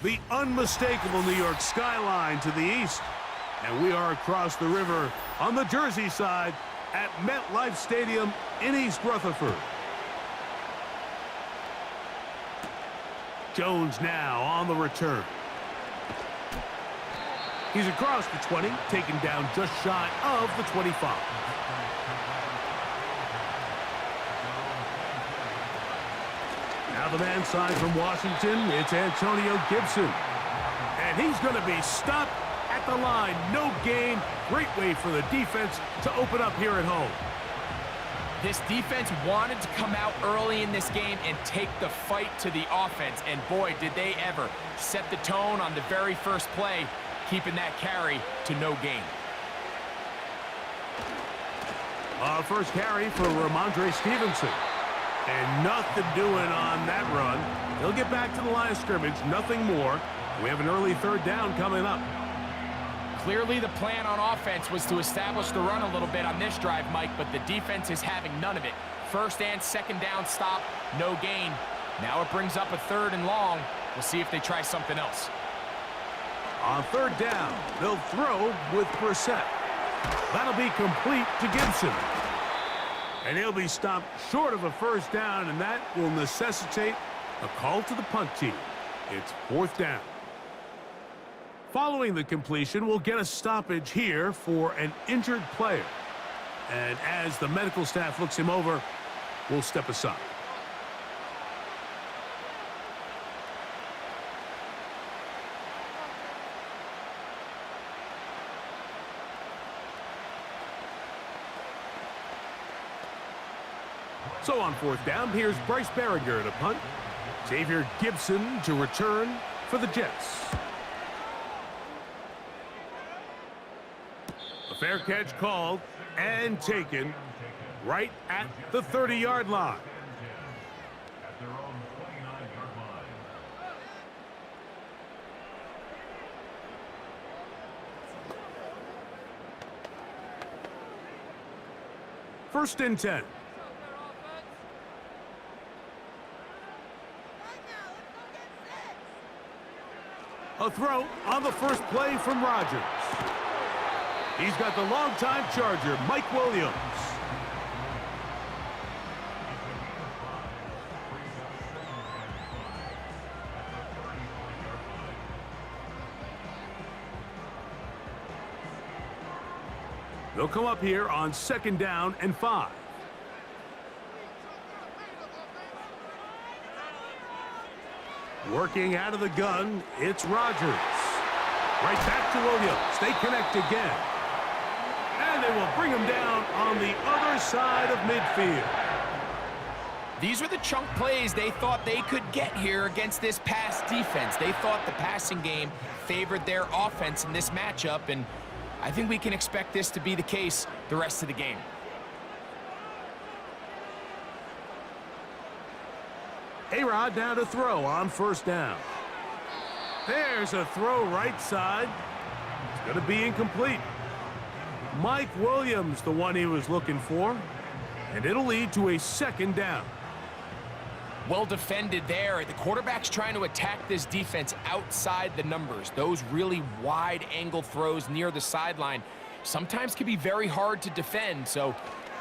the unmistakable New York skyline to the east. And we are across the river on the Jersey side at MetLife Stadium in East Rutherford. Jones now on the return. He's across the 20, taken down just shy of the 25. Now the man side from Washington, it's Antonio Gibson. And he's going to be stopped at the line. No gain. Great way for the defense to open up here at home. This defense wanted to come out early in this game and take the fight to the offense. And boy, did they ever set the tone on the very first play, keeping that carry to no gain. First carry for Ramondre Stevenson. And nothing doing on that run. He'll get back to the line of scrimmage, nothing more. We have an early third down coming up. Clearly the plan on offense was to establish the run a little bit on this drive, Mike, but the defense is having none of it. First and second down stop, no gain. Now it brings up a third and long. We'll see if they try something else. On third down, they'll throw with Brissett. That'll be complete to Gibson. And he'll be stopped short of a first down, and that will necessitate a call to the punt team. It's fourth down. Following the completion, we'll get a stoppage here for an injured player. And as the medical staff looks him over, we'll step aside. So on fourth down, here's Bryce Berringer to punt. Xavier Gibson to return for the Jets. A fair catch called and taken right at the 30-yard line. First and 10. A throw on the first play from Rodgers. He's got the longtime Charger, Mike Williams. They'll come up here on second down and 5. Working out of the gun, it's Rodgers. Right back to Williams. They connect again. And they will bring him down on the other side of midfield. These are the chunk plays they thought they could get here against this pass defense. They thought the passing game favored their offense in this matchup, and I think we can expect this to be the case the rest of the game. A-Rod now to throw on first down. There's a throw right side. It's going to be incomplete. Mike Williams, the one he was looking for. And it'll lead to a second down. Well defended there. The quarterback's trying to attack this defense outside the numbers. Those really wide angle throws near the sideline sometimes can be very hard to defend. So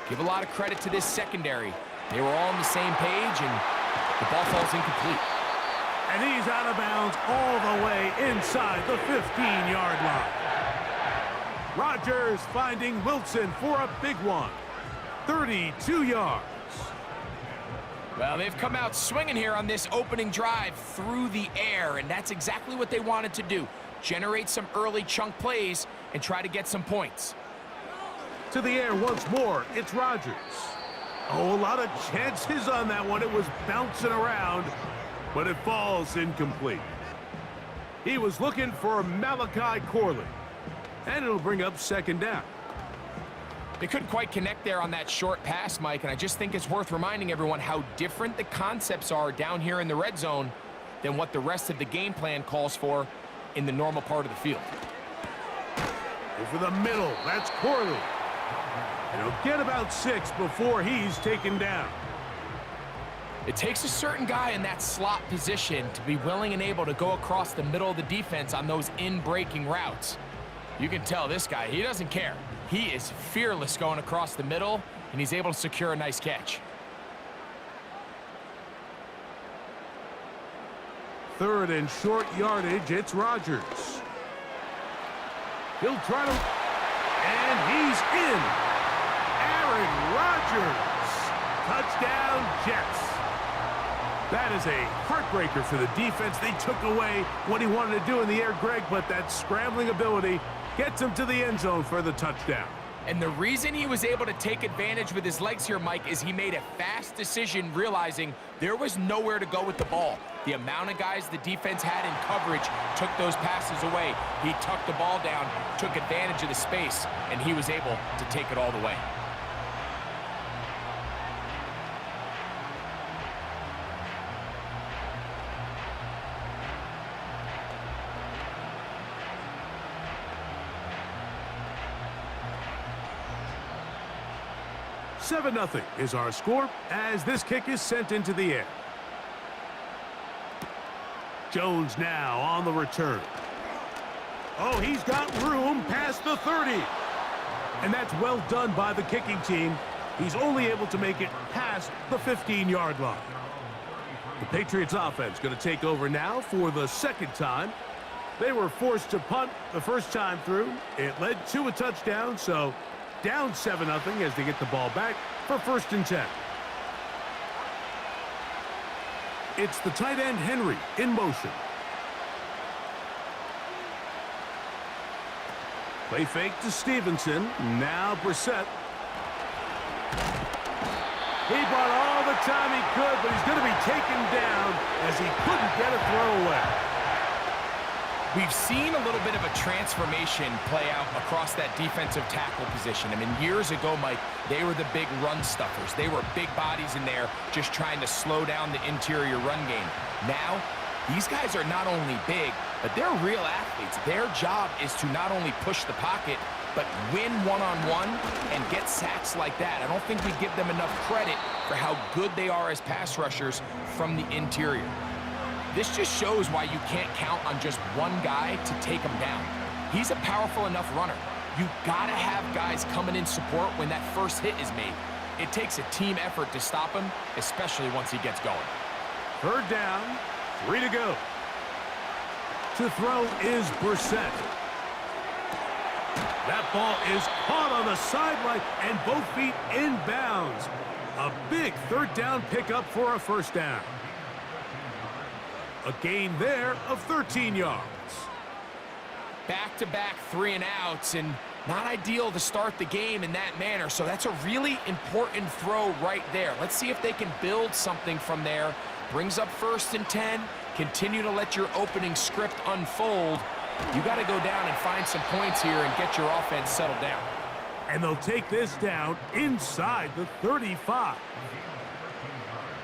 give a lot of credit to this secondary. They were all on the same page, and the ball falls incomplete. And he's out of bounds all the way inside the 15-yard line. Rodgers finding Wilson for a big one. 32 yards. Well, they've come out swinging here on this opening drive through the air, and that's exactly what they wanted to do. Generate some early chunk plays and try to get some points. To the air once more, it's Rodgers. Oh, a lot of chances on that one. It was bouncing around, but it falls incomplete. He was looking for Malachi Corley, and it'll bring up second down. They couldn't quite connect there on that short pass, Mike, and I just think it's worth reminding everyone how different the concepts are down here in the red zone than what the rest of the game plan calls for in the normal part of the field. Over the middle, that's Corley. And he'll get about 6 before he's taken down. It takes a certain guy in that slot position to be willing and able to go across the middle of the defense on those in-breaking routes. You can tell this guy, he doesn't care. He is fearless going across the middle, and he's able to secure a nice catch. Third and short yardage, it's Rodgers. He'll try to... And he's in. Aaron Rodgers. Touchdown, Jets. That is a heartbreaker for the defense. They took away what he wanted to do in the air, Greg, but that scrambling ability gets him to the end zone for the touchdown. And the reason he was able to take advantage with his legs here, Mike, is he made a fast decision realizing there was nowhere to go with the ball. The amount of guys the defense had in coverage took those passes away. He tucked the ball down, took advantage of the space, and he was able to take it all the way. Seven 0 is our score as this kick is sent into the air. Jones now on the return. Oh, he's got room past the 30. And that's well done by the kicking team. He's only able to make it past the 15-yard line. The Patriots offense going to take over now for the second time. They were forced to punt the first time through. It led to a touchdown, so down 7-0 as they get the ball back for 1st and 10. It's the tight end Henry in motion. Play fake to Stevenson. Now Brissett. He bought all the time he could, but he's going to be taken down as he couldn't get a throw away. We've seen a little bit of a transformation play out across that defensive tackle position. I mean, years ago, Mike, they were the big run stuffers. They were big bodies in there just trying to slow down the interior run game. Now, these guys are not only big, but they're real athletes. Their job is to not only push the pocket, but win one-on-one and get sacks like that. I don't think we give them enough credit for how good they are as pass rushers from the interior. This just shows why you can't count on just one guy to take him down. He's a powerful enough runner. You gotta have guys coming in support when that first hit is made. It takes a team effort to stop him, especially once he gets going. 3rd down, 3 to go. To throw is Brissett. That ball is caught on the sideline and both feet inbounds. A big 3rd down pickup for a 1st down. A gain there of 13 yards. Back-to-back 3-and-outs, and not ideal to start the game in that manner. So that's a really important throw right there. Let's see if they can build something from there. Brings up 1st and 10. Continue to let your opening script unfold. You got to go down and find some points here and get your offense settled down. And they'll take this down inside the 35.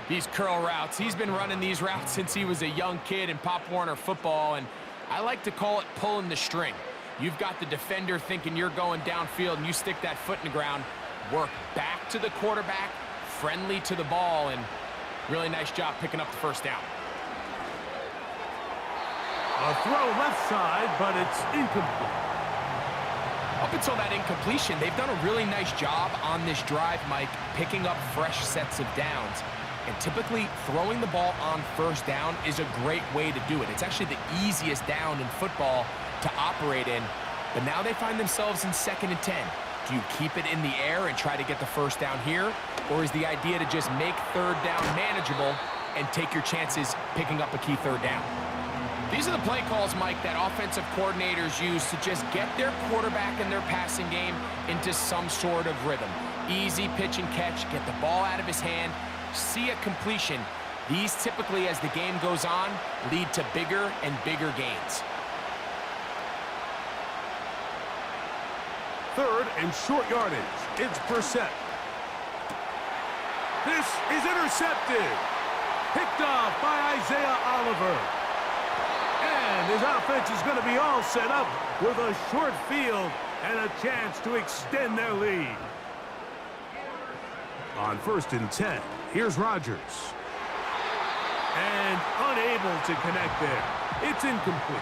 These curl routes, he's been running these routes since he was a young kid in Pop Warner football, and I like to call it pulling the string. You've got the defender thinking you're going downfield, and you stick that foot in the ground, work back to the quarterback, friendly to the ball, and really nice job picking up the 1st down. A throw left side, but it's incomplete. Up until that incompletion, they've done a really nice job on this drive, Mike, picking up fresh sets of downs. And typically, throwing the ball on 1st down is a great way to do it. It's actually the easiest down in football to operate in. But now they find themselves in 2nd and 10. Do you keep it in the air and try to get the 1st down here? Or is the idea to just make 3rd down manageable and take your chances picking up a key 3rd down? These are the play calls, Mike, that offensive coordinators use to just get their quarterback and their passing game into some sort of rhythm. Easy pitch and catch, get the ball out of his hand, see a completion. These typically, as the game goes on, lead to bigger and bigger gains. 3rd and short yardage. It's Brissett. This is intercepted. Picked off by Isaiah Oliver. And his offense is going to be all set up with a short field and a chance to extend their lead. On 1st and 10, here's Rodgers. And unable to connect there. It's incomplete.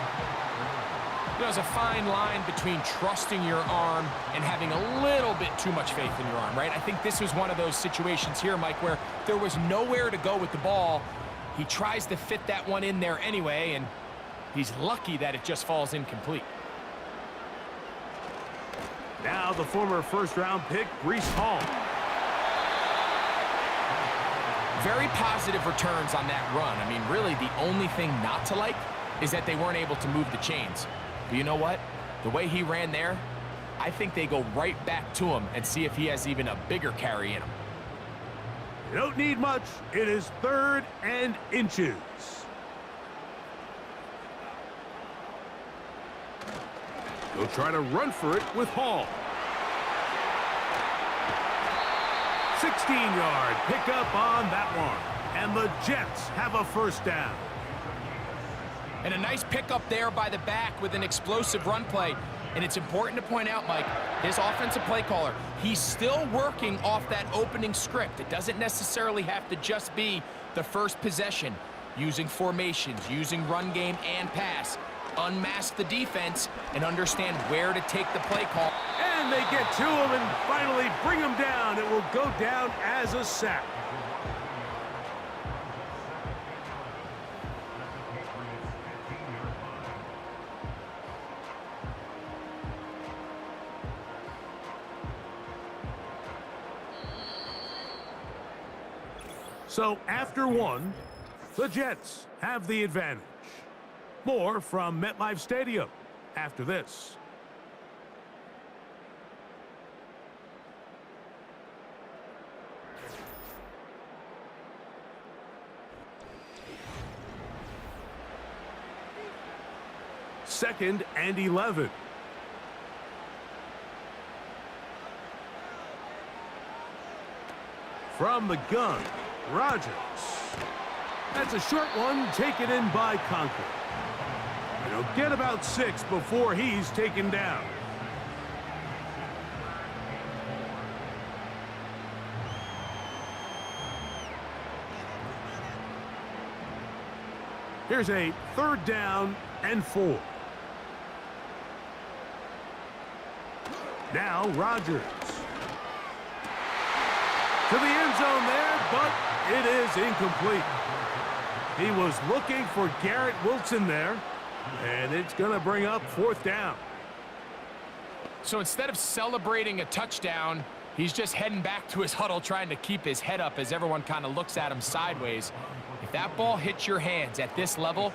There's a fine line between trusting your arm and having a little bit too much faith in your arm, right? I think this was one of those situations here, Mike, where there was nowhere to go with the ball. He tries to fit that one in there anyway, and he's lucky that it just falls incomplete. Now the former first-round pick, Brissett. Very positive returns on that run. I mean, really, the only thing not to like is that they weren't able to move the chains. But you know what? The way he ran there, I think they go right back to him and see if he has even a bigger carry in him. You don't need much. It is 3rd and inches. He'll try to run for it with Hall. 16-yard pickup on that one. And the Jets have a first down. And a nice pickup there by the back with an explosive run play. And it's important to point out, Mike, his offensive play caller, he's still working off that opening script. It doesn't necessarily have to just be the first possession. Using formations, using run game and pass. Unmask the defense and understand where to take the play call. And they get to him and finally bring him down. It will go down as a sack. So after one, the Jets have the advantage. More from MetLife Stadium after this. Second and 11. From the gun, Rodgers. That's a short one taken in by Conklin. He'll get about 6 before he's taken down. Here's a 3rd down and 4. Now Rodgers. To the end zone there, but it is incomplete. He was looking for Garrett Wilson there, and it's going to bring up 4th down. So instead of celebrating a touchdown, he's just heading back to his huddle trying to keep his head up as everyone kind of looks at him sideways. If that ball hits your hands at this level,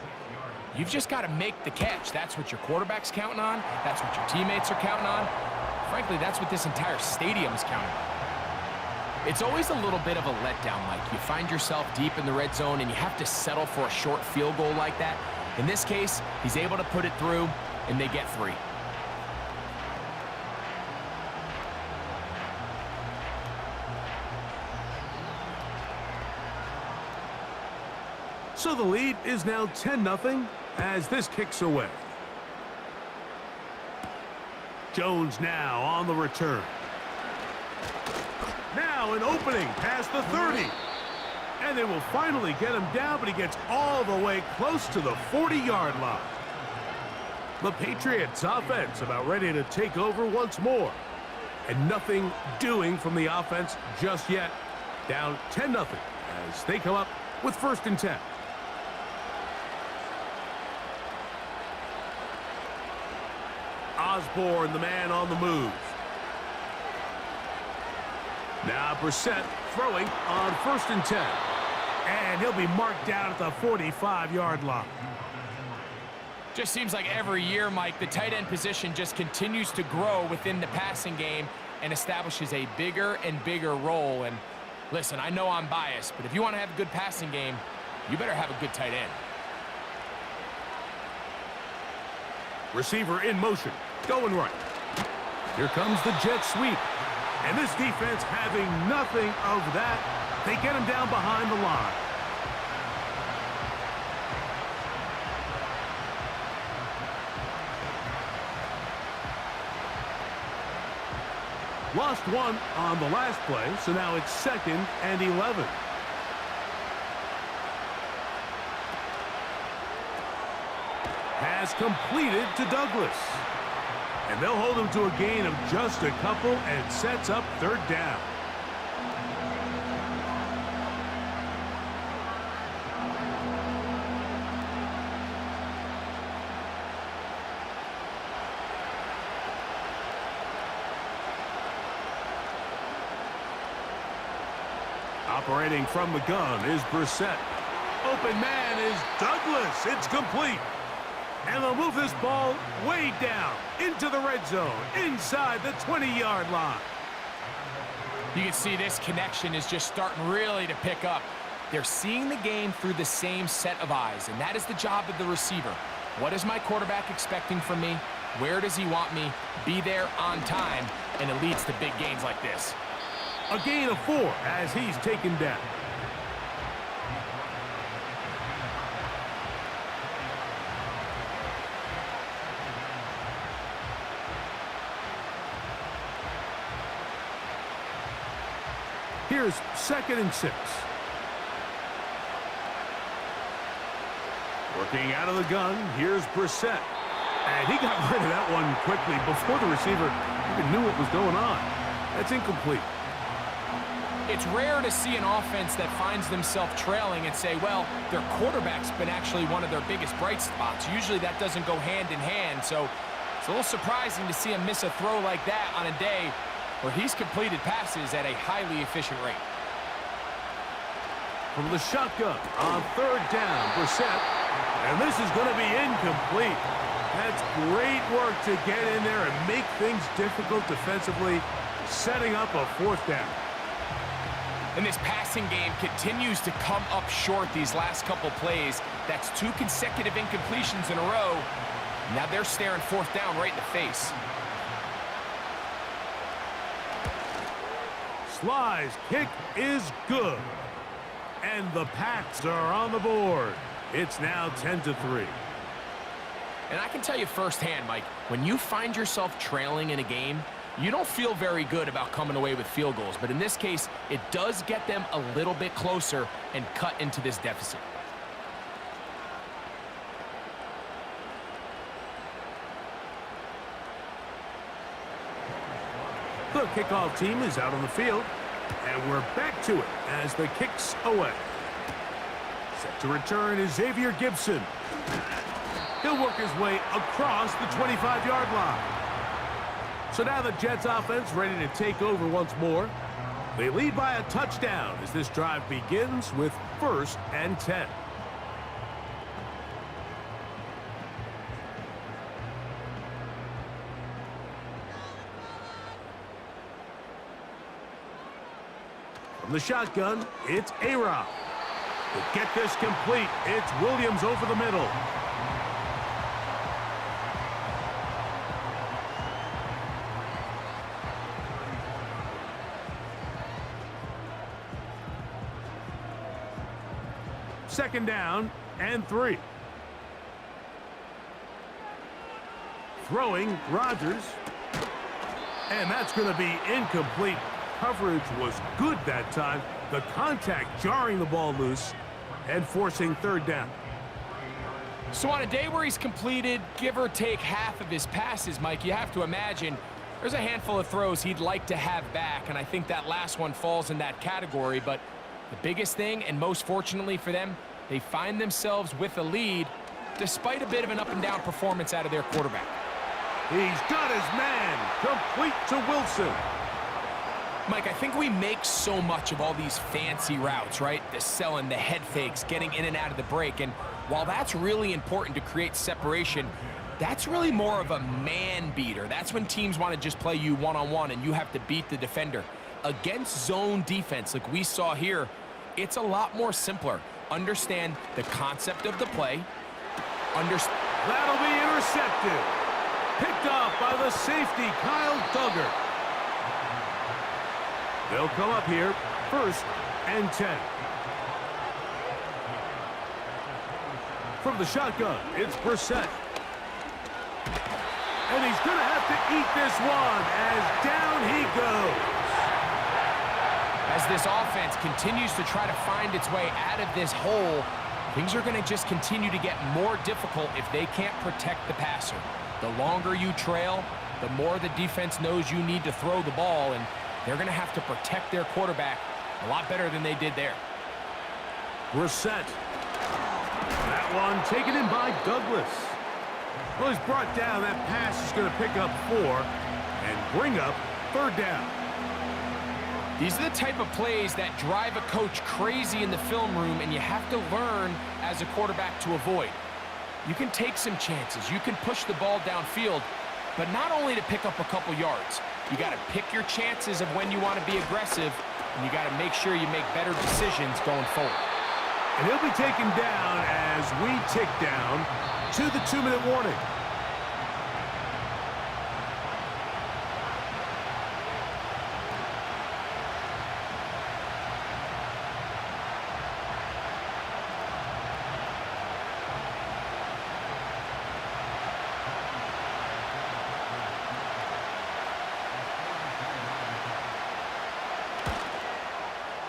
you've just got to make the catch. That's what your quarterback's counting on. That's what your teammates are counting on. Frankly, that's what this entire stadium's counting on. It's always a little bit of a letdown, Mike. You find yourself deep in the red zone and you have to settle for a short field goal like that. In this case, he's able to put it through, and they get 3. So the lead is now 10-0 as this kicks away. Jones now on the return. Now an opening past the 30. And they will finally get him down, but he gets all the way close to the 40-yard line. The Patriots offense about ready to take over once more. And nothing doing from the offense just yet. Down 10-0 as they come up with 1st and 10. Osborne, the man on the move. Now Brissett throwing on 1st and 10. And he'll be marked down at the 45-yard line. Just seems like every year, Mike, the tight end position just continues to grow within the passing game and establishes a bigger and bigger role. And listen, I know I'm biased, but if you want to have a good passing game, you better have a good tight end. Receiver in motion, going right. Here comes the jet sweep. And this defense having nothing of that. They get him down behind the line. Lost one on the last play, so now it's 2nd and 11. Pass completed to Douglas. And they'll hold him to a gain of just a couple and sets up third down. Operating from the gun is Brissett. Open man is Douglas. It's complete. And they'll move this ball way down into the red zone, inside the 20-yard line. You can see this connection is just starting really to pick up. They're seeing the game through the same set of eyes, and that is the job of the receiver. What is my quarterback expecting from me? Where does he want me? Be there on time, and it leads to big gains like this. A gain of 4 as he's taken down. Here's 2nd and 6. Working out of the gun, here's Brissett. And he got rid of that one quickly before the receiver even knew what was going on. That's incomplete. It's rare to see an offense that finds themselves trailing and say, well, their quarterback's been actually one of their biggest bright spots. Usually that doesn't go hand in hand, so it's a little surprising to see him miss a throw like that on a day where he's completed passes at a highly efficient rate. From the shotgun on 3rd down, Brissett, and this is going to be incomplete. That's great work to get in there and make things difficult defensively, setting up a 4th down. And this passing game continues to come up short these last couple plays. That's 2 consecutive incompletions in a row. Now they're staring 4th down right in the face. Sly's kick is good. And the Pats are on the board. It's now 10-3. And I can tell you firsthand, Mike, when you find yourself trailing in a game, you don't feel very good about coming away with field goals. But in this case, it does get them a little bit closer and cut into this deficit. The kickoff team is out on the field, and we're back to it as the kick's away. Set to return is Xavier Gibson. He'll work his way across the 25-yard line. So now the Jets offense ready to take over once more. They lead by a touchdown as this drive begins with 1st and 10. From the shotgun, it's A-Rob. To get this complete, it's Williams over the middle. Second down and 3. Throwing Rodgers. And that's going to be incomplete. Coverage was good that time. The contact jarring the ball loose and forcing 3rd down. So on a day where he's completed, give or take half of his passes, Mike, you have to imagine there's a handful of throws he'd like to have back, and I think that last one falls in that category. But the biggest thing, and most fortunately for them, they find themselves with a lead despite a bit of an up-and-down performance out of their quarterback. He's got his man complete to Wilson. Mike, I think we make so much of all these fancy routes, right? The selling, the head fakes, getting in and out of the break. And while that's really important to create separation, that's really more of a man beater. That's when teams want to just play you one-on-one and you have to beat the defender. Against zone defense like we saw here, it's a lot more simpler. Understand the concept of the play. That'll be intercepted. Picked off by the safety, Kyle Duggar. They'll come up here, 1st and 10. From the shotgun, it's Brissett. And he's going to have to eat this one as down he goes. As this offense continues to try to find its way out of this hole, things are going to just continue to get more difficult if they can't protect the passer. The longer you trail, the more the defense knows you need to throw the ball, and they're going to have to protect their quarterback a lot better than they did there. Brissett. That one taken in by Douglas. Well, he's brought down. That pass is going to pick up 4 and bring up 3rd down. These are the type of plays that drive a coach crazy in the film room, and you have to learn as a quarterback to avoid. You can take some chances. You can push the ball downfield, but not only to pick up a couple yards. You got to pick your chances of when you want to be aggressive, and you got to make sure you make better decisions going forward. And he'll be taken down as we tick down to the 2-minute warning.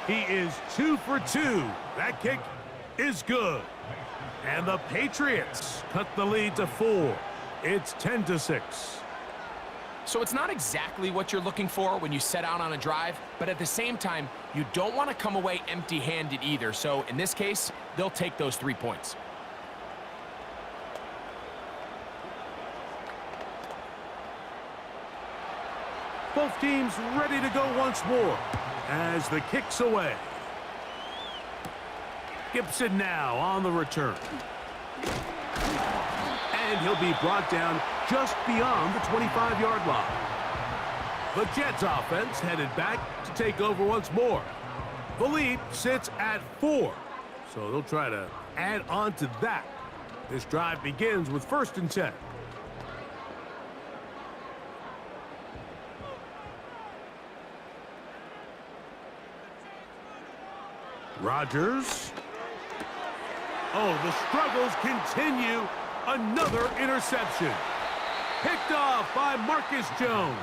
He is 2 for 2. That kick is good. And the Patriots cut the lead to 4. It's 10-6. So it's not exactly what you're looking for when you set out on a drive, but at the same time, you don't want to come away empty-handed either. So in this case, they'll take those 3 points. Both teams ready to go once more as the kick's away. Gibson now on the return. And he'll be brought down just beyond the 25-yard line. The Jets offense headed back to take over once more. The lead sits at 4, so they'll try to add on to that. This drive begins with 1st and 10. Rodgers. Oh, the struggles continue. Another interception. Picked off by Marcus Jones.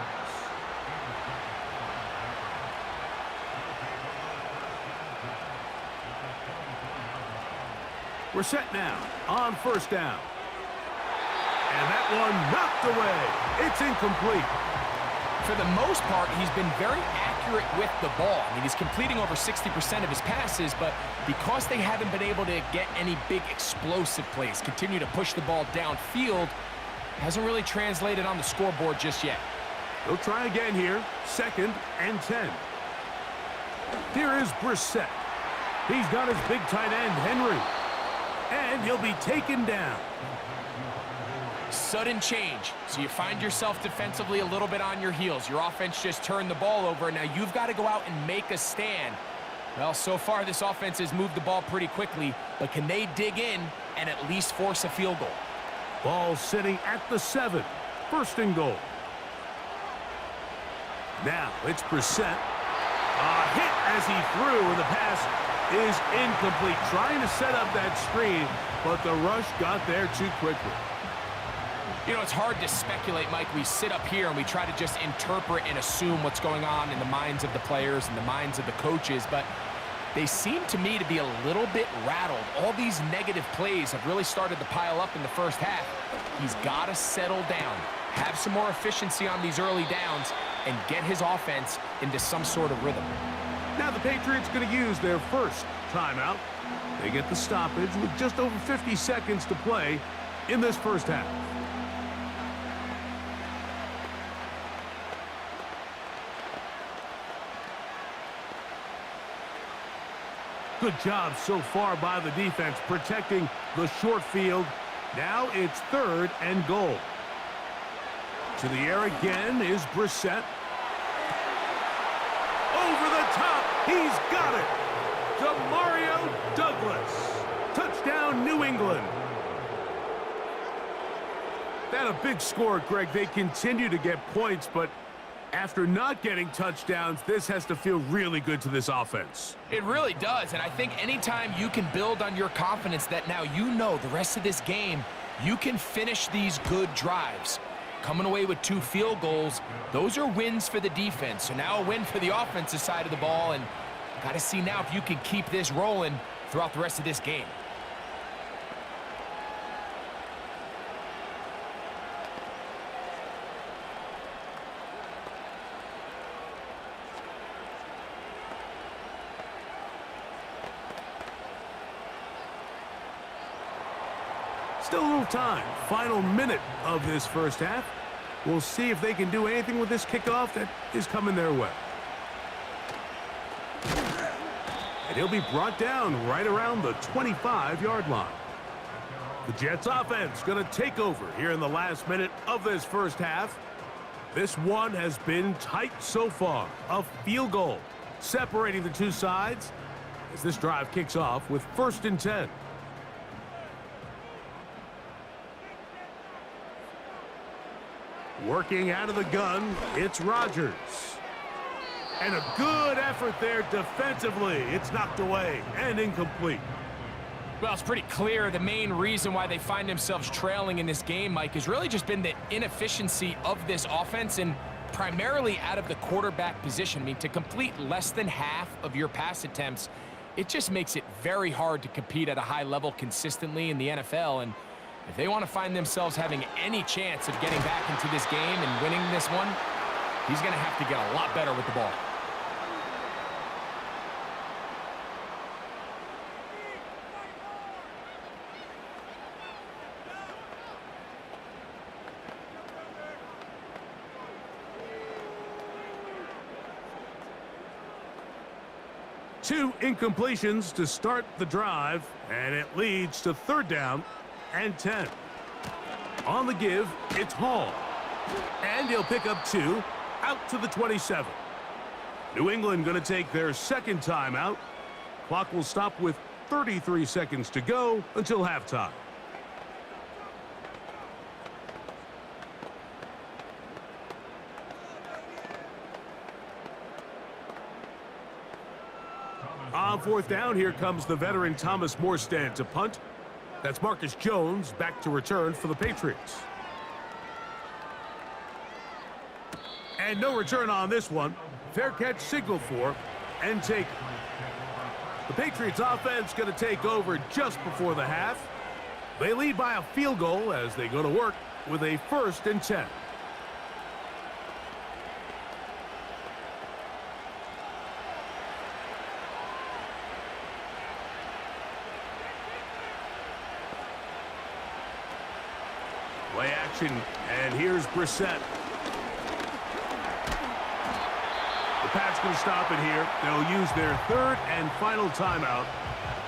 We're set now on 1st down. And that one knocked away. It's incomplete. For the most part, he's been very accurate with the ball. I mean, he's completing over 60% of his passes, but because they haven't been able to get any big explosive plays, continue to push the ball downfield, hasn't really translated on the scoreboard just yet. They'll try again here. 2nd and 10. Here is Brissett. He's got his big tight end, Henry. And he'll be taken down. Sudden change, so you find yourself defensively a little bit on your heels. Your offense just turned the ball over. Now you've got to go out and make a stand. Well, so far this offense has moved the ball pretty quickly, but can they dig in and at least force a field goal? Ball sitting at the 7. 1st and goal. Now it's Brissett. A hit as he threw, and the pass is incomplete. Trying to set up that screen, but the rush got there too quickly. You know, it's hard to speculate, Mike. We sit up here and we try to just interpret and assume what's going on in the minds of the players and the minds of the coaches, but they seem to me to be a little bit rattled. All these negative plays have really started to pile up in the first half. He's got to settle down, have some more efficiency on these early downs, and get his offense into some sort of rhythm. Now the Patriots going to use their first timeout. They get the stoppage with just over 50 seconds to play in this first half. Good job so far by the defense protecting the short field. Now it's 3rd and goal. To the air again is Brissett. Over the top. He's got it. Demario Douglas. Touchdown, New England. That a big score, Greg. They continue to get points, but after not getting touchdowns, this has to feel really good to this offense. It really does, and I think anytime you can build on your confidence that now you know the rest of this game, you can finish these good drives. Coming away with 2 field goals, those are wins for the defense. So now a win for the offensive side of the ball, and got to see now if you can keep this rolling throughout the rest of this game. Still a little time. Final minute of this first half. We'll see if they can do anything with this kickoff that is coming their way. And he'll be brought down right around the 25-yard line. The Jets offense going to take over here in the last minute of this first half. This one has been tight so far. A field goal separating the two sides as this drive kicks off with 1st and 10. Working out of the gun, it's Rodgers. And a good effort there defensively. It's knocked away and incomplete. Well, it's pretty clear the main reason why they find themselves trailing in this game, Mike, has really just been the inefficiency of this offense and primarily out of the quarterback position. I mean, to complete less than half of your pass attempts, it just makes it very hard to compete at a high level consistently in the NFL. And if they want to find themselves having any chance of getting back into this game and winning this one, he's going to have to get a lot better with the ball. Two incompletions to start the drive, and it leads to 3rd down and 10. On the give, it's Hall. And he'll pick up 2 out to the 27. New England going to take their 2nd timeout. Clock will stop with 33 seconds to go until halftime. On 4th down, here comes the veteran Thomas Morstead to punt. That's Marcus Jones back to return for the Patriots. And no return on this one. Fair catch signaled for and taken. The Patriots offense going to take over just before the half. They lead by a field goal as they go to work with a 1st and 10. Play action, and here's Brissett. The Pats going to stop it here. They'll use their 3rd and final timeout.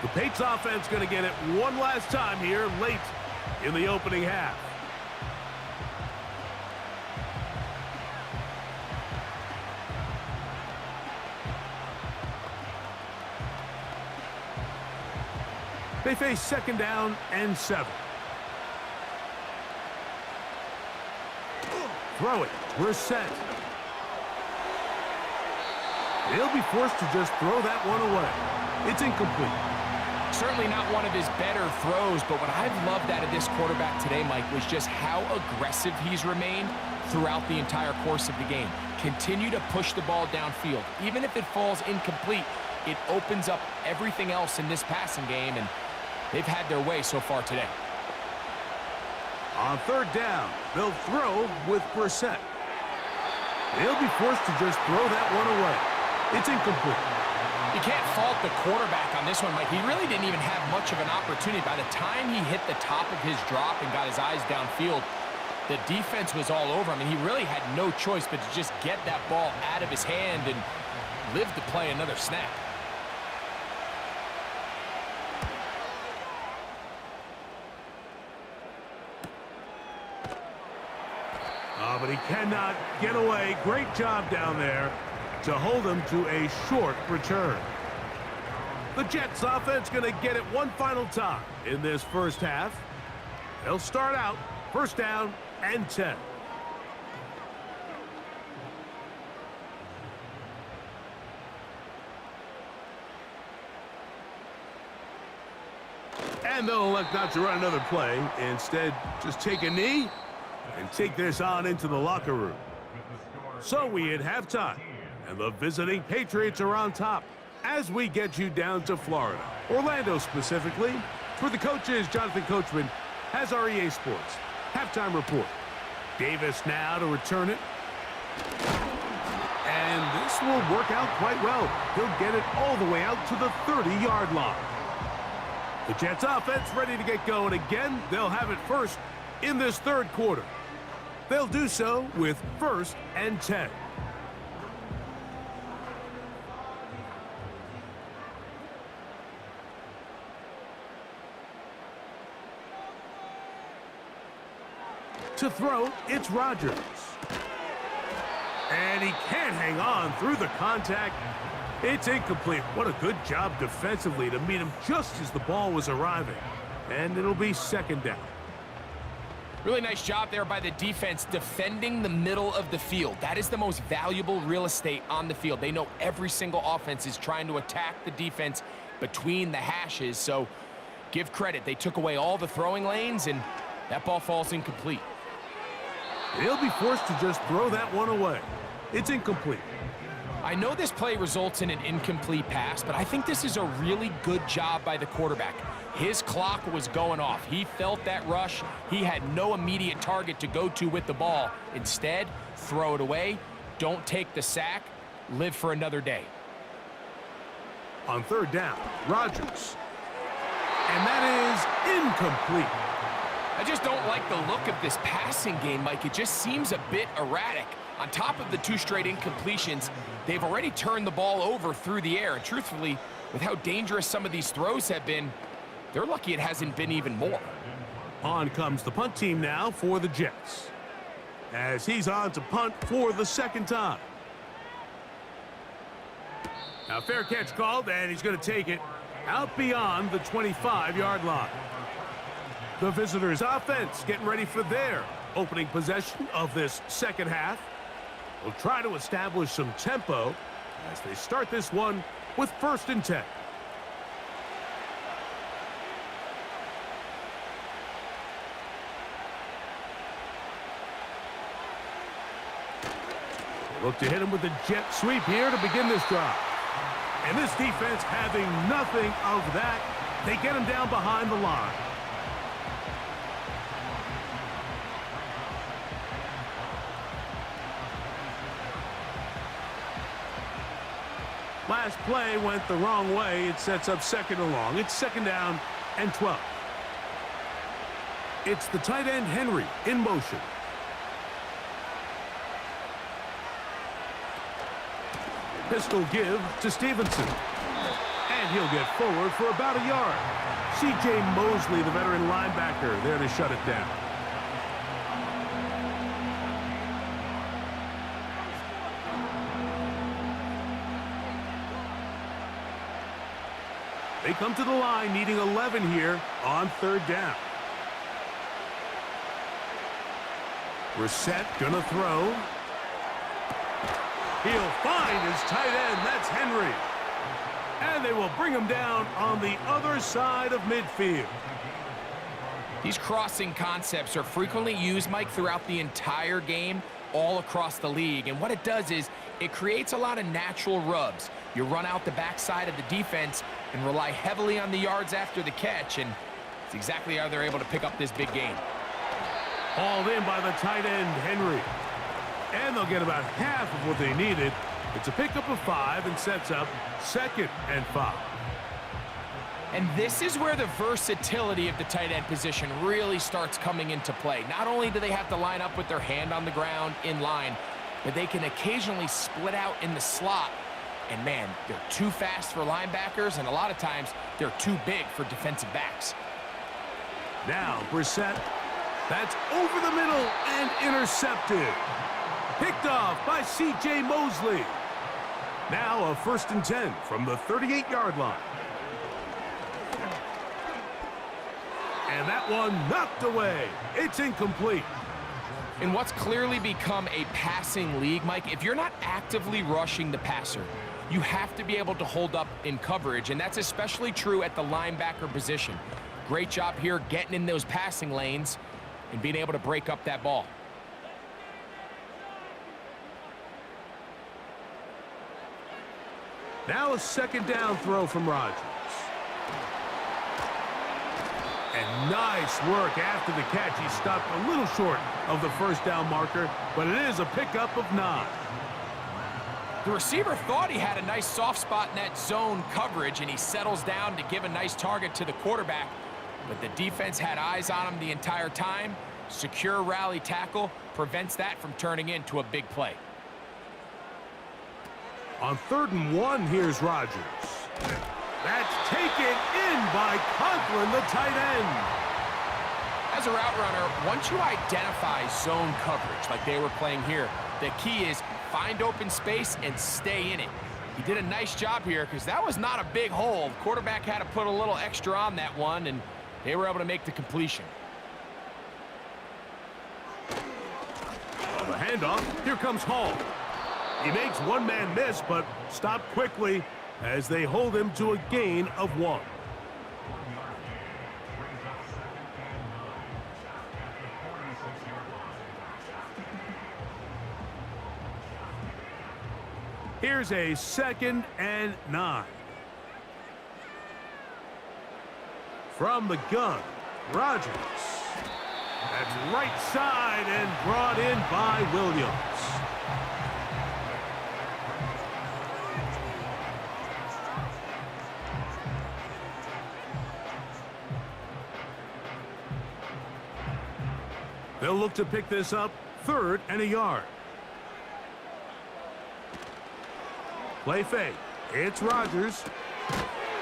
The Patriots offense going to get it one last time here late in the opening half. They face 2nd down and 7. Throw it. Brissett. He'll be forced to just throw that one away. It's incomplete. Certainly not one of his better throws, but what I've loved out of this quarterback today, Mike, was just how aggressive he's remained throughout the entire course of the game. Continue to push the ball downfield. Even if it falls incomplete, it opens up everything else in this passing game, and they've had their way so far today. On 3rd down, they'll throw with Brissett. He'll be forced to just throw that one away. It's incomplete. You can't fault the quarterback on this one, Mike. He really didn't even have much of an opportunity. By the time he hit the top of his drop and got his eyes downfield, the defense was all over him, and he really had no choice but to just get that ball out of his hand and live to play another snap. But he cannot get away. Great job down there to hold him to a short return. The Jets offense going to get it one final time in this first half. They'll start out 1st down and 10. And they'll elect not to run another play. Instead, just take a knee and take this on into the locker room. So we hit halftime, and the visiting Patriots are on top as we get you down to Florida, Orlando specifically. For the coaches, Jonathan Coachman has our EA Sports halftime report. Davis now to return it. And this will work out quite well. He'll get it all the way out to the 30-yard line. The Jets offense ready to get going again. They'll have it first in this third quarter. They'll do so with 1st and 10. To throw, it's Rodgers. And he can't hang on through the contact. It's incomplete. What a good job defensively to meet him just as the ball was arriving. And it'll be 2nd down. Really nice job there by the defense defending the middle of the field. That is the most valuable real estate on the field. They know every single offense is trying to attack the defense between the hashes. So give credit. They took away all the throwing lanes, and that ball falls incomplete. He'll be forced to just throw that one away. It's incomplete. I know this play results in an incomplete pass, but I think this is a really good job by the quarterback. His clock was going off. He felt that rush. He had no immediate target to go to with the ball. Instead, throw it away. Don't take the sack. Live for another day. On 3rd down, Rodgers. And that is incomplete. I just don't like the look of this passing game, Mike. It just seems a bit erratic. On top of the 2 straight incompletions, they've already turned the ball over through the air. And truthfully, with how dangerous some of these throws have been, they're lucky it hasn't been even more. On comes the punt team now for the Jets, as he's on to punt for the 2nd time. Now, fair catch called, and he's going to take it out beyond the 25-yard line. The visitors' offense getting ready for their opening possession of this 2nd half. They'll try to establish some tempo as they start this one with 1st and 10. Look to hit him with a jet sweep here to begin this drive. And this defense having nothing of that. They get him down behind the line. Last play went the wrong way. It sets up 2nd and long. It's 2nd down and 12. It's the tight end Henry in motion. Pistol give to Stevenson. And he'll get forward for about a yard. C.J. Mosley, the veteran linebacker, there to shut it down. They come to the line needing 11 here on 3rd down. Brissett gonna throw. He'll find his tight end. That's Henry. And they will bring him down on the other side of midfield. These crossing concepts are frequently used, Mike, throughout the entire game, all across the league. And what it does is it creates a lot of natural rubs. You run out the backside of the defense and rely heavily on the yards after the catch, and it's exactly how they're able to pick up this big gain. Hauled in by the tight end, Henry. And they'll get about half of what they needed. It's a pickup of 5 and sets up 2nd and 5. And this is where the versatility of the tight end position really starts coming into play. Not only do they have to line up with their hand on the ground in line, but they can occasionally split out in the slot. And man, they're too fast for linebackers, and a lot of times they're too big for defensive backs. Now Brissett, that's over the middle and intercepted. Picked off by C.J. Mosley. Now a 1st and 10 from the 38-yard line. And that one knocked away. It's incomplete. In what's clearly become a passing league, Mike, if you're not actively rushing the passer, you have to be able to hold up in coverage, and that's especially true at the linebacker position. Great job here getting in those passing lanes and being able to break up that ball. Now a 2nd down throw from Rodgers. And nice work after the catch. He stopped a little short of the 1st down marker, but it is a pickup of 9. The receiver thought he had a nice soft spot in that zone coverage, and he settles down to give a nice target to the quarterback. But the defense had eyes on him the entire time. Secure rally tackle prevents that from turning into a big play. On 3rd and 1, here's Rodgers. That's taken in by Conklin, the tight end. As a route runner, once you identify zone coverage like they were playing here, the key is find open space and stay in it. He did a nice job here because that was not a big hole. The quarterback had to put a little extra on that one, and they were able to make the completion. On the handoff, here comes Hall. He makes one man miss, but stopped quickly as they hold him to a gain of 1. Here's a 2nd and 9. From the gun, Rodgers. That's right side and brought in by Williams. They'll look to pick this up 3rd and a yard. Play fake. It's Rodgers.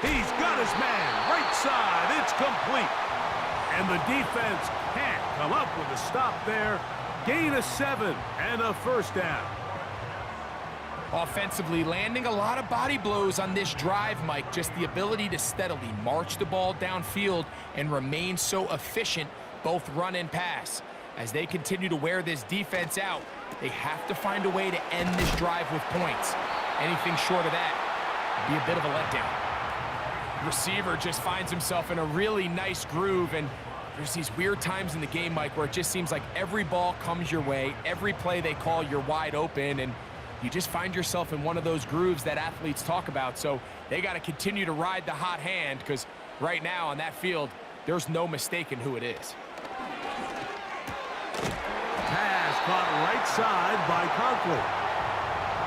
He's got his man. Right side. It's complete. And the defense can't come up with a stop there. Gain of 7 and a 1st down. Offensively, landing a lot of body blows on this drive, Mike. Just the ability to steadily march the ball downfield and remain so efficient, both run and pass. As they continue to wear this defense out, they have to find a way to end this drive with points. Anything short of that would be a bit of a letdown. Receiver just finds himself in a really nice groove, and there's these weird times in the game, Mike, where it just seems like every ball comes your way, every play they call, you're wide open, and you just find yourself in one of those grooves that athletes talk about. So they got to continue to ride the hot hand, because right now on that field, there's no mistaking who it is. Pass caught right side by Conklin.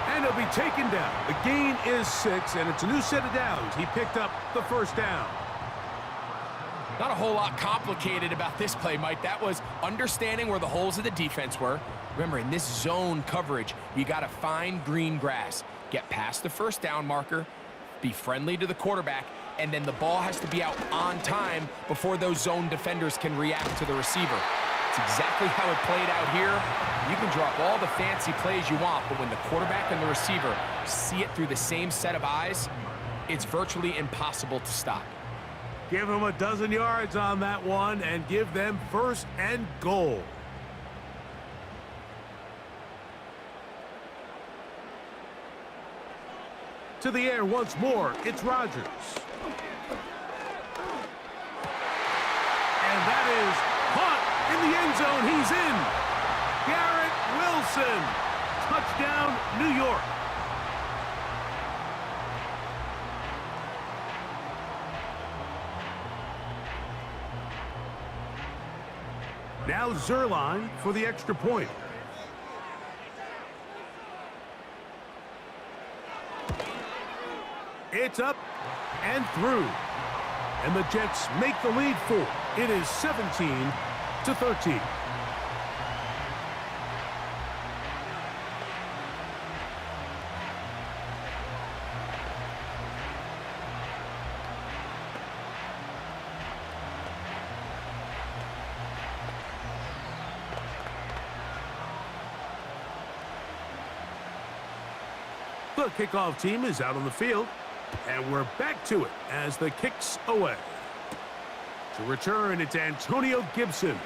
And he'll be taken down. The gain is 6, and it's a new set of downs. He picked up the 1st down. Not a whole lot complicated about this play, Mike. That was understanding where the holes of the defense were. Remember, in this zone coverage, you got to find green grass. Get past the 1st down marker, be friendly to the quarterback, and then the ball has to be out on time before those zone defenders can react to the receiver. It's exactly how it played out here. You can drop all the fancy plays you want, but when the quarterback and the receiver see it through the same set of eyes, it's virtually impossible to stop. Give them a dozen yards on that one and give them 1st and goal. To the air once more, it's Rodgers. And that is caught in the end zone. He's in. Garrett Wilson. Touchdown, New York. Now Zerline for the extra point. It's up and through. And the Jets make the lead 4. It is 17-13. The kickoff team is out on the field, and we're back to it as the kick's away. To return, it's Antonio Gibson.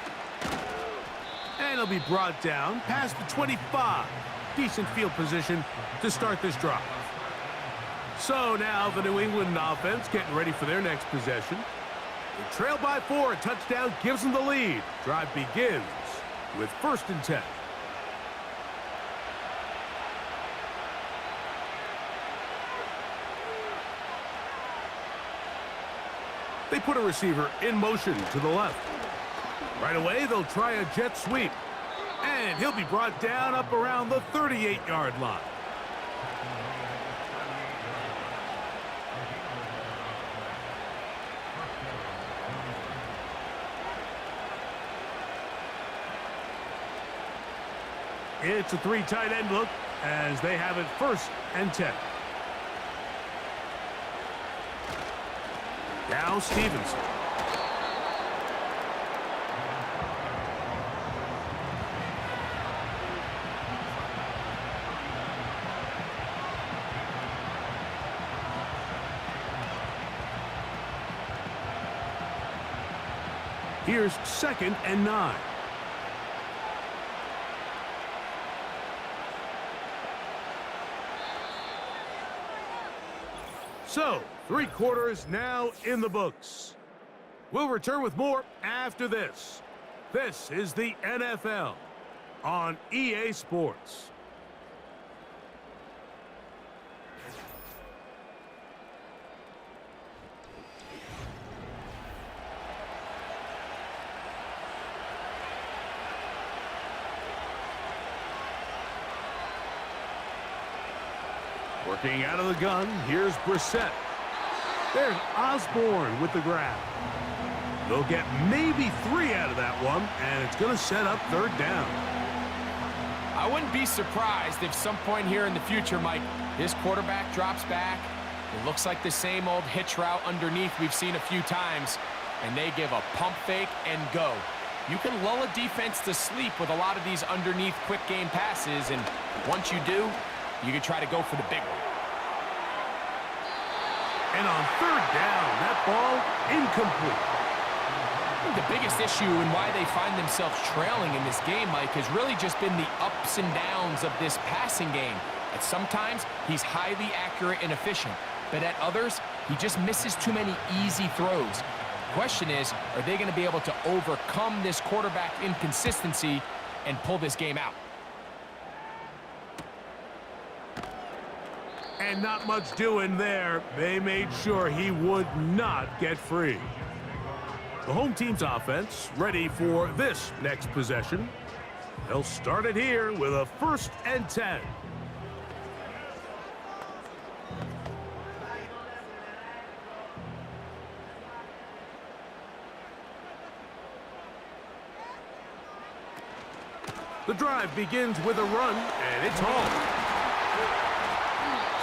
And he'll be brought down past the 25. Decent field position to start this drive. So now the New England offense getting ready for their next possession. They trail by 4. A touchdown gives them the lead. Drive begins with 1st and 10. They put a receiver in motion to the left. Right away, they'll try a jet sweep. And he'll be brought down up around the 38-yard line. It's a 3 tight end look as they have it 1st and 10. Now Stevenson. Here's 2nd and 9. So, 3 quarters now in the books. We'll return with more after this. This is the NFL on EA Sports. Working out of the gun, here's Brissett. There's Osborne with the grab. They'll get maybe 3 out of that one, and it's going to set up 3rd down. I wouldn't be surprised if some point here in the future, Mike, this quarterback drops back. It looks like the same old hitch route underneath we've seen a few times, and they give a pump fake and go. You can lull a defense to sleep with a lot of these underneath quick game passes, and once you do, you can try to go for the big one. And on 3rd down, that ball incomplete. The biggest issue and why they find themselves trailing in this game, Mike, has really just been the ups and downs of this passing game. At sometimes, he's highly accurate and efficient, but at others, he just misses too many easy throws. The question is, are they going to be able to overcome this quarterback inconsistency and pull this game out? And not much doing there. They made sure he would not get free. The home team's offense ready for this next possession. They'll start it here with a 1st and 10. The drive begins with a run, and it's home.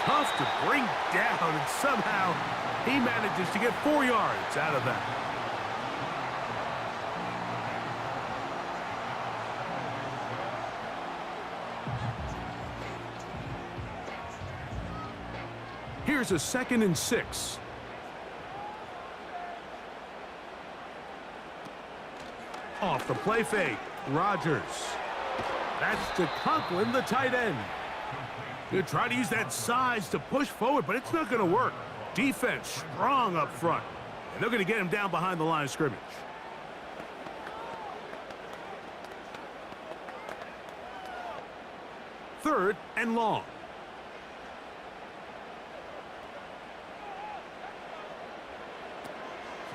Tough to bring down, and somehow he manages to get 4 yards out of that. Here's a 2nd and 6. Off the play fake, Rodgers. That's to Conklin, the tight end. He'll try to use that size to push forward, but it's not going to work. Defense strong up front, and they're going to get him down behind the line of scrimmage. 3rd and long.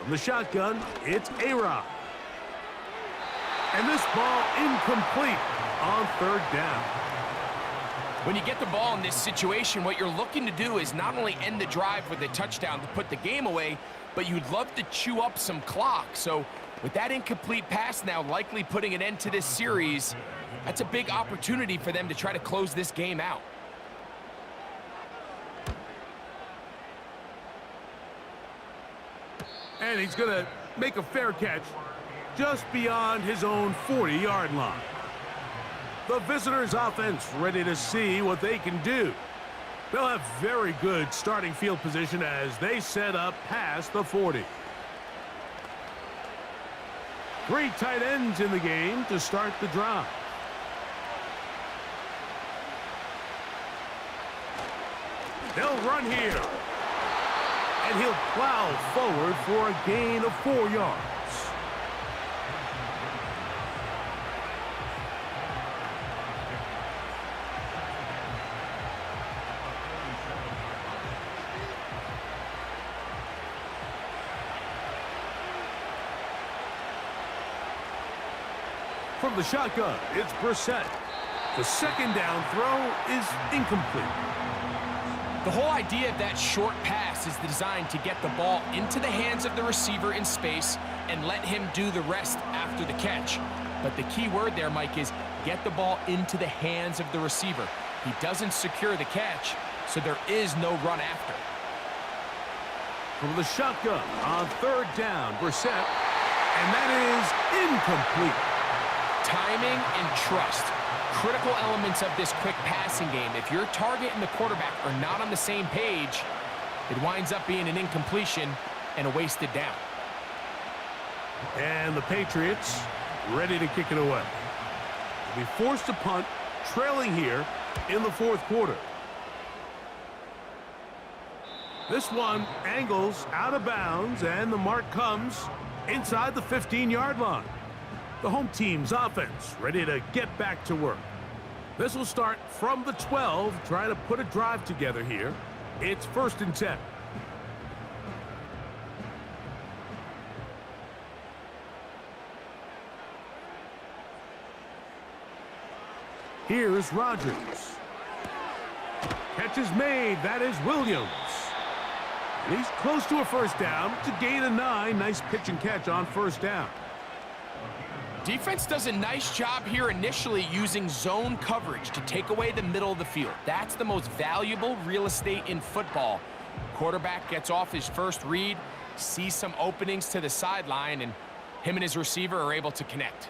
From the shotgun, it's A-Rod. And this ball incomplete on 3rd down. When you get the ball in this situation, what you're looking to do is not only end the drive with a touchdown to put the game away, but you'd love to chew up some clock. So with that incomplete pass now likely putting an end to this series, that's a big opportunity for them to try to close this game out. And he's going to make a fair catch just beyond his own 40-yard line. The visitors' offense ready to see what they can do. They'll have very good starting field position as they set up past the 40. 3 tight ends in the game to start the drive. They'll run here. And he'll plow forward for a gain of 4 yards. From the shotgun, it's Brissett. The 2nd down throw is incomplete. The whole idea of that short pass is designed to get the ball into the hands of the receiver in space and let him do the rest after the catch. But the key word there, Mike, is get the ball into the hands of the receiver. He doesn't secure the catch, so there is no run after. From the shotgun on third down, Brissett, and that is incomplete. Timing and trust, critical elements of this quick passing game. If your target and the quarterback are not on the same page, it winds up being an incompletion and a wasted down. And the Patriots ready to kick it away. They'll be forced to punt, trailing here in the fourth quarter. This one angles out of bounds, and the mark comes inside the 15-yard line. The home team's offense ready to get back to work. This will start from the 12, trying to put a drive together here. It's 1st and 10. Here's Rodgers. Catch is made. That is Williams. And he's close to a first down to gain a 9. Nice pitch and catch on first down. Defense does a nice job here initially using zone coverage to take away the middle of the field. That's the most valuable real estate in football. Quarterback gets off his first read, sees some openings to the sideline, and him and his receiver are able to connect.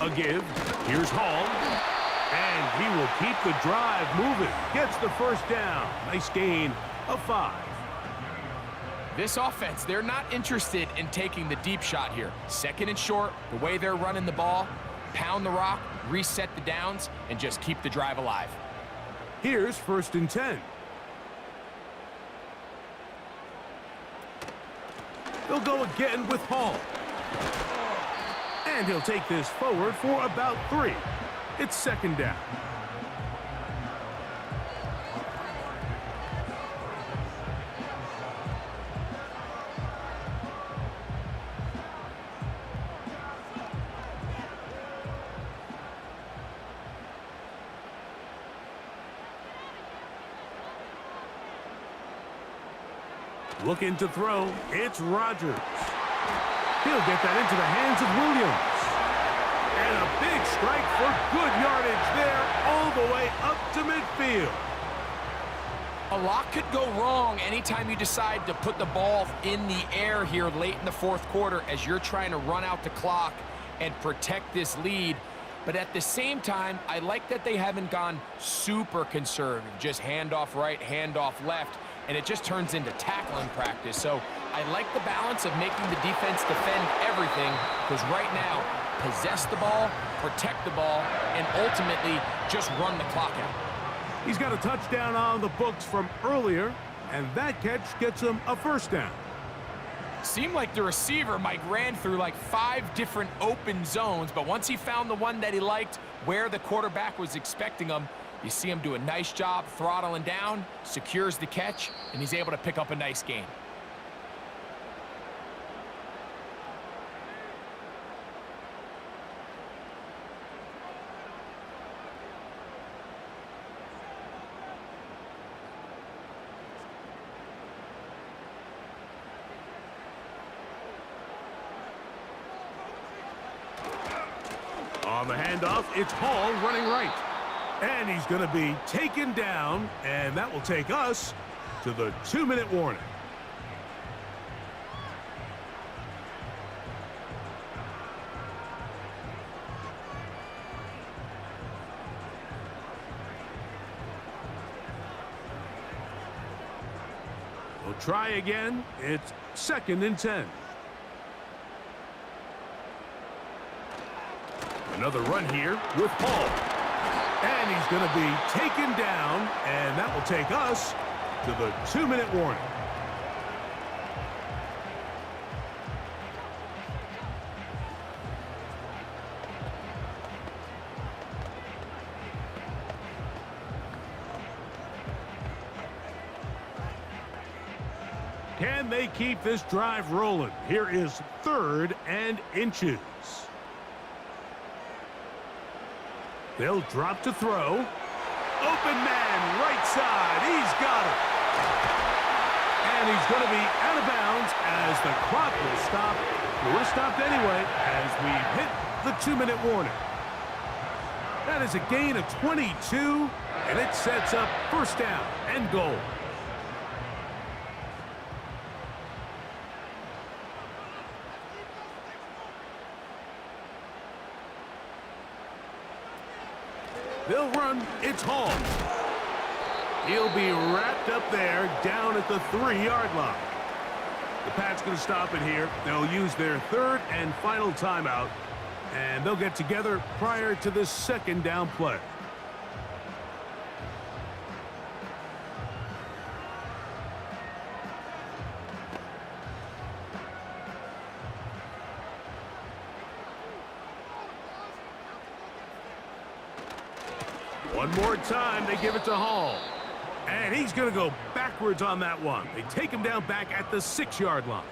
A give. Here's Hall. And he will keep the drive moving. Gets the first down. Nice gain of 5. This offense, they're not interested in taking the deep shot here. 2nd and short, the way they're running the ball, pound the rock, reset the downs, and just keep the drive alive. Here's 1st and 10. They'll go again with Hall. And he'll take this forward for about 3. It's 2nd down. Looking to throw, it's Rodgers. He'll get that into the hands of Williams. And a big strike for good yardage there all the way up to midfield. A lot could go wrong anytime you decide to put the ball in the air here late in the fourth quarter as you're trying to run out the clock and protect this lead. But at the same time, I like that they haven't gone super conservative. Just handoff right, handoff left, and it just turns into tackling practice. So I like the balance of making the defense defend everything, because right now, possess the ball, protect the ball, and ultimately just run the clock out. He's got a touchdown on the books from earlier, and that catch gets him a first down. Seemed like the receiver, Mike, ran through like 5 different open zones, but once he found the one that he liked where the quarterback was expecting him, you see him do a nice job throttling down, secures the catch, and he's able to pick up a nice gain. On the handoff, it's Hall running right. And he's going to be taken down, and that will take us to the 2-minute warning. We'll try again. It's 2nd and 10. Another run here with Hall. And he's going to be taken down, and that will take us to the 2-minute warning. Can they keep this drive rolling? Here is 3rd and inches. They'll drop to throw. Open man, right side. He's got it. And he's going to be out of bounds as the clock will stop. It would have stopped anyway as we hit the 2-minute warning. That is a gain of 22, and it sets up first down and goal. They'll run. It's Hall. He'll be wrapped up there down at the 3-yard line. The Pats going to stop it here. They'll use their third and final timeout, and they'll get together prior to this second down play. One more time, they give it to Hall. And he's going to go backwards on that one. They take him down back at the 6-yard line.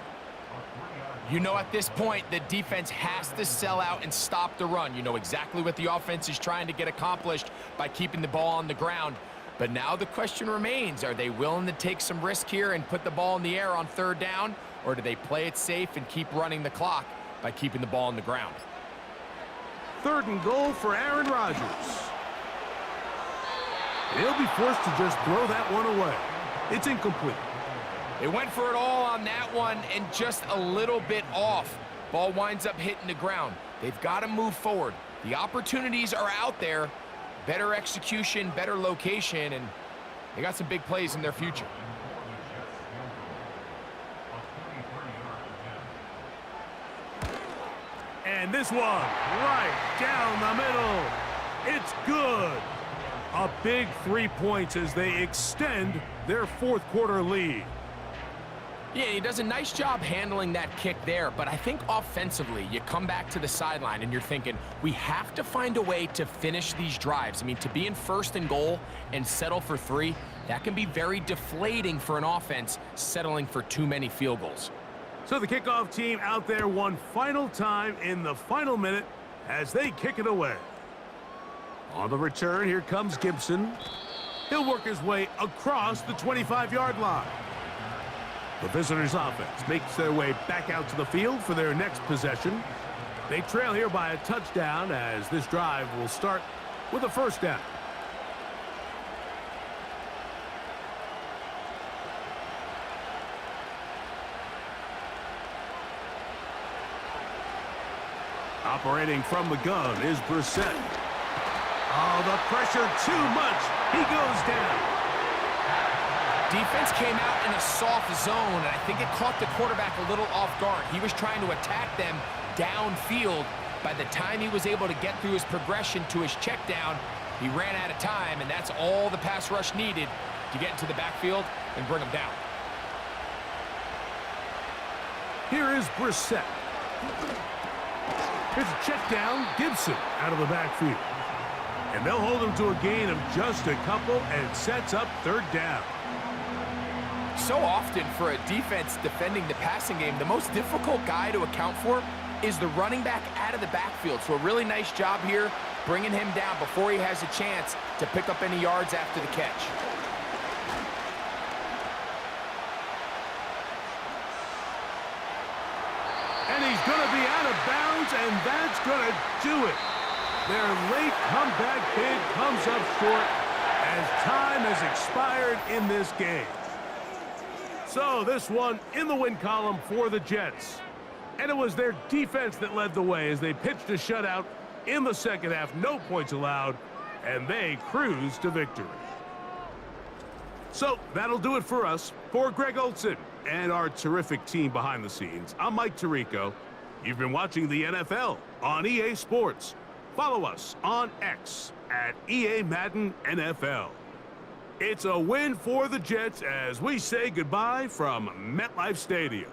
You know, at this point, the defense has to sell out and stop the run. You know exactly what the offense is trying to get accomplished by keeping the ball on the ground. But now the question remains, are they willing to take some risk here and put the ball in the air on third down? Or do they play it safe and keep running the clock by keeping the ball on the ground? Third and goal for Aaron Rodgers. He'll be forced to just throw that one away. It's incomplete. They went for it all on that one and just a little bit off. Ball winds up hitting the ground. They've got to move forward. The opportunities are out there. Better execution, better location, and they got some big plays in their future. And this one, right down the middle. It's good. A big 3 points as they extend their fourth-quarter lead. Yeah, he does a nice job handling that kick there, but I think offensively, you come back to the sideline and you're thinking, we have to find a way to finish these drives. I mean, to be in first and goal and settle for 3, that can be very deflating for an offense settling for too many field goals. So the kickoff team out there one final time in the final minute as they kick it away. On the return, here comes Gibson. He'll work his way across the 25-yard line. The visitors' offense makes their way back out to the field for their next possession. They trail here by a touchdown as this drive will start with a first down. Operating from the gun is Brissett. Oh, the pressure too much. He goes down. Defense came out in a soft zone, and I think it caught the quarterback a little off guard. He was trying to attack them downfield. By the time he was able to get through his progression to his check down, he ran out of time, and that's all the pass rush needed to get into the backfield and bring him down. Here is Brissett. Here's a check down. Gibson out of the backfield. And they'll hold him to a gain of just a couple, and it sets up third down. So often for a defense defending the passing game, the most difficult guy to account for is the running back out of the backfield. So a really nice job here bringing him down before he has a chance to pick up any yards after the catch. And he's going to be out of bounds, and that's going to do it. Their late comeback bid comes up short as time has expired in this game. So this one in the win column for the Jets. And it was their defense that led the way as they pitched a shutout in the second half. No points allowed, and they cruised to victory. So that'll do it for us. For Greg Olson and our terrific team behind the scenes, I'm Mike Tirico. You've been watching the NFL on EA Sports. Follow us on X at EA Madden NFL. It's a win for the Jets as we say goodbye from MetLife Stadium.